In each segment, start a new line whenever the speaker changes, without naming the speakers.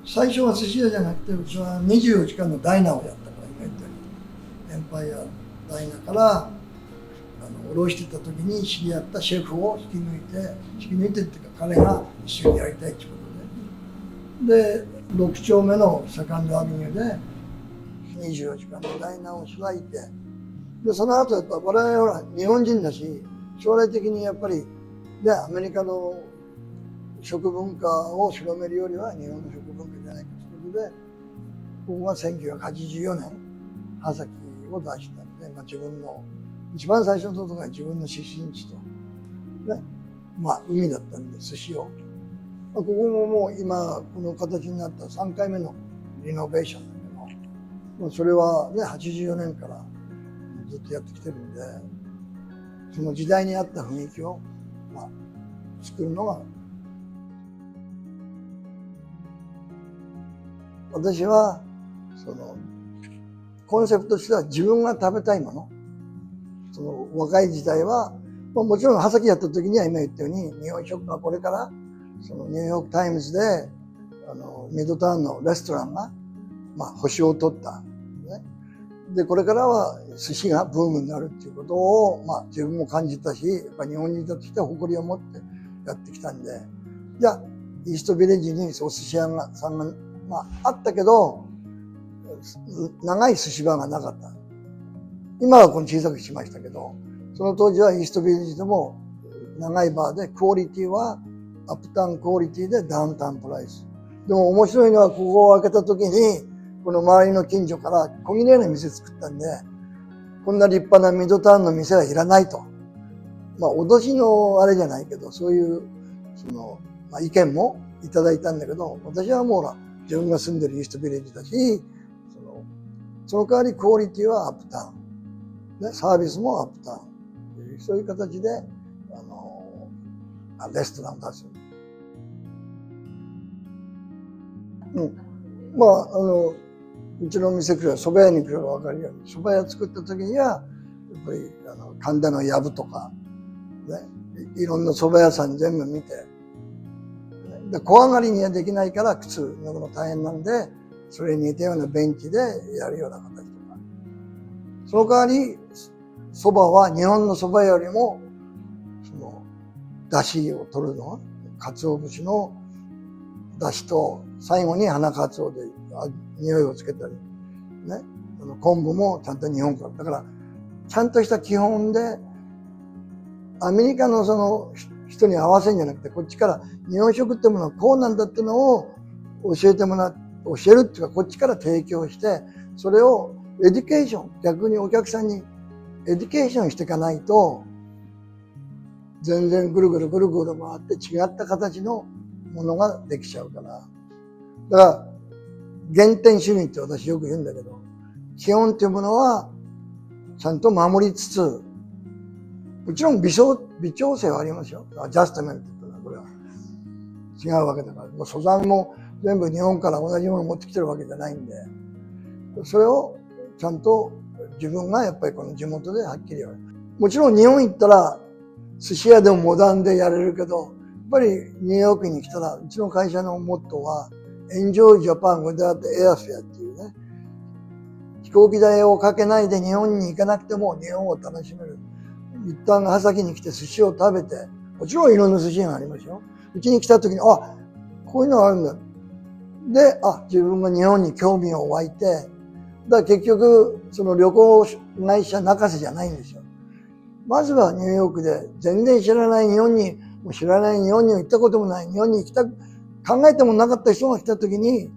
最初は寿司屋じゃなくて、うちは24時間のダイナーをやったから、今言ったようにエンパイアダイナーから下ろしてた時に知り合ったシェフを引き抜いてっていうか、彼が一緒にやりたいってことで、で6丁目のセカンドアビニューで24時間のダイナーを開いて、でその後やっぱ我々は日本人だし、将来的にやっぱりでアメリカの食文化を広めるよりは日本の食文化じゃないかということで、ここが1984年葉崎を出したんで、自分の一番最初のところが自分の出身地と、ね、海だったんで寿司を、ここももう今この形になった3回目のリノベーションだけど、それはね84年からずっとやってきてるんで、その時代に合った雰囲気を作るのが、私はそのコンセプトとしては自分が食べたいもの、その若い時代はもちろん葉崎やった時には今言ったように日本食がこれからそのニューヨークタイムズでミッドタウンのレストランが星を取った、ね、でこれからは寿司がブームになるっていうことを自分も感じたし、やっぱ日本人として誇りを持ってやってきたんで、じゃあイーストビレッジにお寿司屋さんがあったけど、長い寿司バーがなかった。今はこの小さくしましたけど、その当時はイーストビレッジでも長いバーで、クオリティはアップタウンクオリティでダウンタウンプライス。でも面白いのは、ここを開けた時にこの周りの近所から小綺麗な店作ったんで、こんな立派なミッドタウンの店はいらないと。脅しのあれじゃないけど、そういう意見もいただいたんだけど、私はもう自分が住んでるイーストビレッジだし、その代わりクオリティはアップタウン、ね、サービスもアップタウン、そういう形でレストランを出す。うちの店来れば蕎麦屋に来れば分かるように、蕎麦屋作った時にはやっぱり神田の藪とか、ね、いろんな蕎麦屋さん全部見て、で小上がりにはできないから靴脱ぐの大変なんで、それに似たようなベンチでやるような形とか、その代わり蕎麦は日本の蕎麦よりも出汁を取るのは鰹節の出汁と、最後に花鰹で匂いをつけたりね、昆布もちゃんと日本からだから、ちゃんとした基本でアメリカのその人に合わせるんじゃなくて、こっちから日本食ってものはこうなんだっていうのを教えるっていうか、こっちから提供して、それをエデュケーション、逆にお客さんにエデュケーションしていかないと、全然ぐるぐる回って違った形のものができちゃうから。だから原点主義って私よく言うんだけど、基本っていうものはちゃんと守りつつ、もちろん微調整はありますよ。アジャストメントってのはこれは違うわけだから、もう素材も全部日本から同じものを持ってきてるわけじゃないんで、それをちゃんと自分がやっぱりこの地元ではっきり言われる。もちろん日本行ったら寿司屋でもモダンでやれるけど、やっぱりニューヨークに来たら、うちの会社のモットーは Enjoy Japan without airfare っていうね、飛行機代をかけないで日本に行かなくても日本を楽しめる。一旦葉崎に来て寿司を食べて、もちろんいろんな寿司屋がありますよ。うちに来た時に、こういうのがあるんだ。で、自分が日本に興味を湧いて、だから結局、その旅行会社泣かせじゃないんですよ。まずはニューヨークで全然知らない日本に行ったこともない、日本に行きたく考えてもなかった人が来た時に、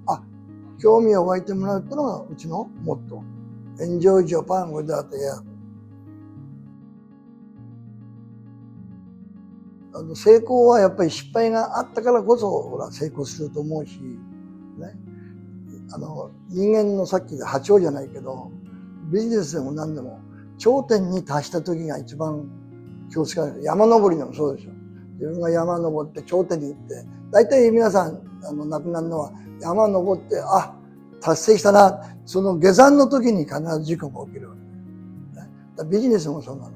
興味を湧いてもらうっていうのがうちのモットー。Enjoy Japan without air。成功はやっぱり失敗があったからこそ成功すると思うし、ね、人間のさっきで波長じゃないけど、ビジネスでも何でも頂点に達した時が一番気をつけない。山登りでもそうでしょ。自分が山登って頂点に行って、大体皆さん亡くなるのは山登って達成したな、その下山の時に必ず事故が起きるわけ、ね、だビジネスもそうなの。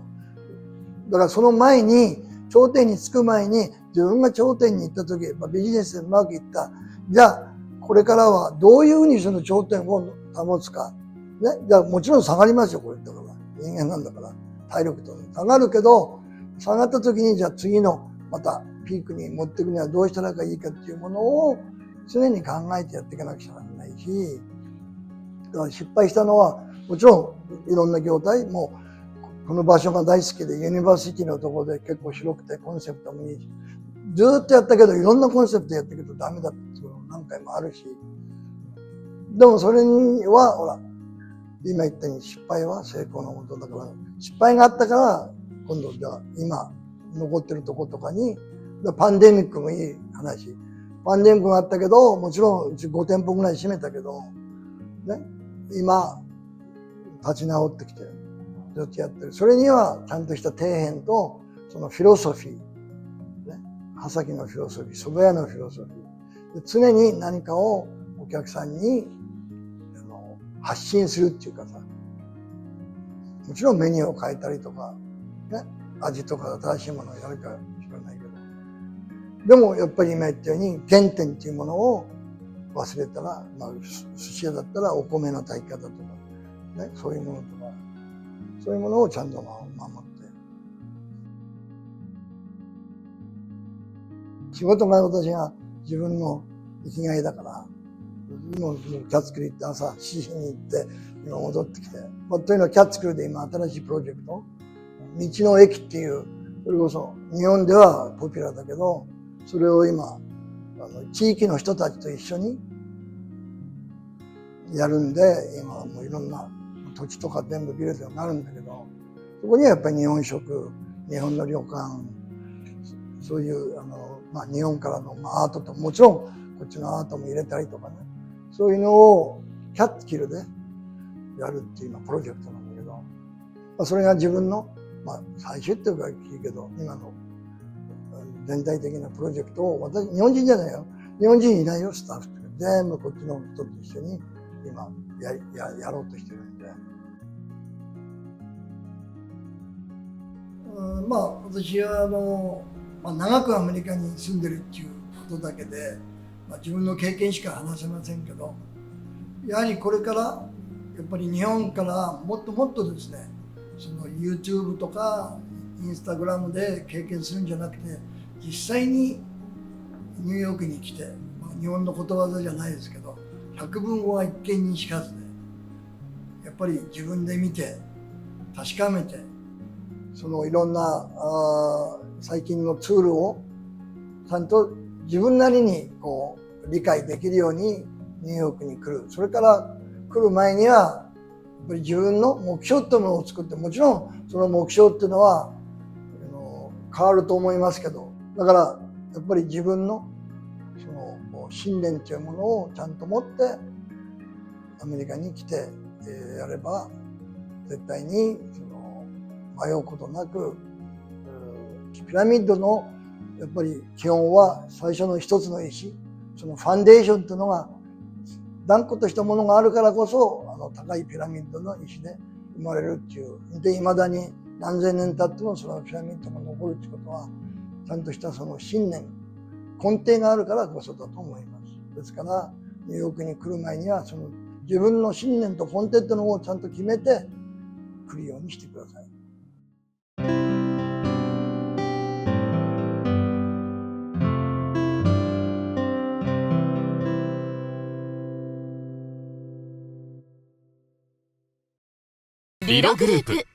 だからその前に、頂点に着く前に自分が頂点に行った時、ビジネスでうまくいった。じゃあこれからはどういうふうにその頂点を保つか。ね。じゃあもちろん下がりますよ、これ。だから。人間なんだから。体力と下がるけど、下がった時にじゃあ次のまたピークに持っていくにはどうしたらいいかっていうものを常に考えてやっていかなくちゃならないし、だから失敗したのはもちろんいろんな業態もこの場所が大好きでユニバーシティのところで結構広くてコンセプトもいいし、ずーっとやったけどいろんなコンセプトやったけどダメだっていうの何回もあるし、でもそれにはほら今言ったように失敗は成功のもとだから、失敗があったから今度じゃあ今残ってるとことかにパンデミックもいい話、パンデミックがあったけどもちろんうち5店舗ぐらい閉めたけどね、今立ち直ってきてずっとやってる。それにはちゃんとした底辺とそのフィロソフィー、ね、刃先のフィロソフィー、蕎麦屋のフィロソフィーで、常に何かをお客さんに発信するっていうかさ、もちろんメニューを変えたりとか、ね、味とか新しいものをやるか知らないけど、でもやっぱり今言ったように原点っていうものを忘れたら、まあ、寿司屋だったらお米の炊き方とか、ね、そういうものとか、そういうものをちゃんと守って。仕事が私が自分の生きがいだから、もうキャッツクリって朝7時に行って今戻ってきて、というのはキャッツクリで今新しいプロジェクト、道の駅っていう、それこそ日本ではポピュラーだけど、それを今地域の人たちと一緒にやるんで、今もういろんな土地とか全部ビルドがあるんだけど、そこにはやっぱり日本食、日本の旅館、そういう日本からのアートと、もちろんこっちのアートも入れたりとかね、そういうのをキャッツキルでやるっていうプロジェクトなんだけど、それが自分の、最終っていうかいいけど、今の全体的なプロジェクトを、私、日本人じゃないよ。日本人いないよ、スタッフって。全部こっちの人と一緒に今やろうとしてるんで。私は長くアメリカに住んでるっていうことだけで、自分の経験しか話せませんけど、やはりこれからやっぱり日本からもっともっとですね、その YouTube とか Instagram で経験するんじゃなくて、実際にニューヨークに来て、日本のことわざじゃないですけど、百聞は一見にしかずで、やっぱり自分で見て確かめて、そのいろんな最近のツールをちゃんと自分なりにこう理解できるようにニューヨークに来る。それから来る前にはやっぱり自分の目標っていうものを作って、もちろんその目標っていうのは変わると思いますけど、だからやっぱり自分のその信念というものをちゃんと持ってアメリカに来てやれば絶対に迷うことなく、ピラミッドのやっぱり基本は最初の一つの石、そのファンデーションというのが断固としたものがあるからこそ高いピラミッドの石で生まれるっていう。で未だに何千年経ってもそのピラミッドが残るっていうことはちゃんとしたその信念、根底があるからこそだと思います。ですからニューヨークに来る前にはその自分の信念と根底っていうのをちゃんと決めて来るようにしてください。
リログループ